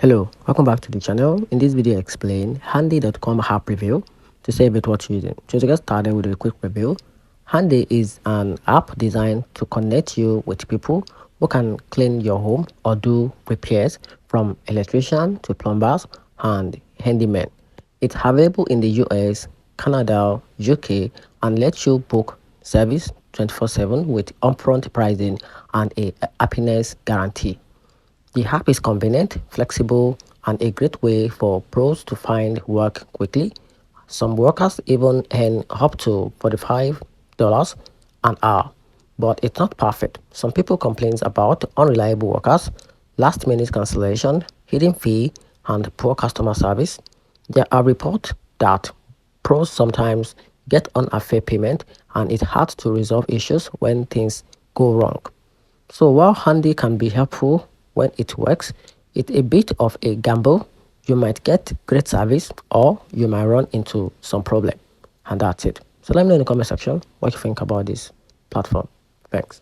Hello, welcome back to the channel. In this video I explain handy.com app review to save it what you're using. So to get started with a quick review, Handy is an app designed to connect you with people who can clean your home or do repairs, from electrician to plumbers and handymen. It's available in the US, Canada, UK, and lets you book service 24/7 with upfront pricing and a happiness guarantee. The app is convenient, flexible, and a great way for pros to find work quickly. Some workers even earn up to $45 an hour, but it's not perfect. Some people complain about unreliable workers, last-minute cancellation, hidden fee, and poor customer service. There are reports that pros sometimes get unfair payment, and it's hard to resolve issues when things go wrong. So while Handy can be helpful when it works, it's a bit of a gamble. You might get great service or you might run into some problem. And that's it. So let me know in the comment section what you think about this platform. Thanks.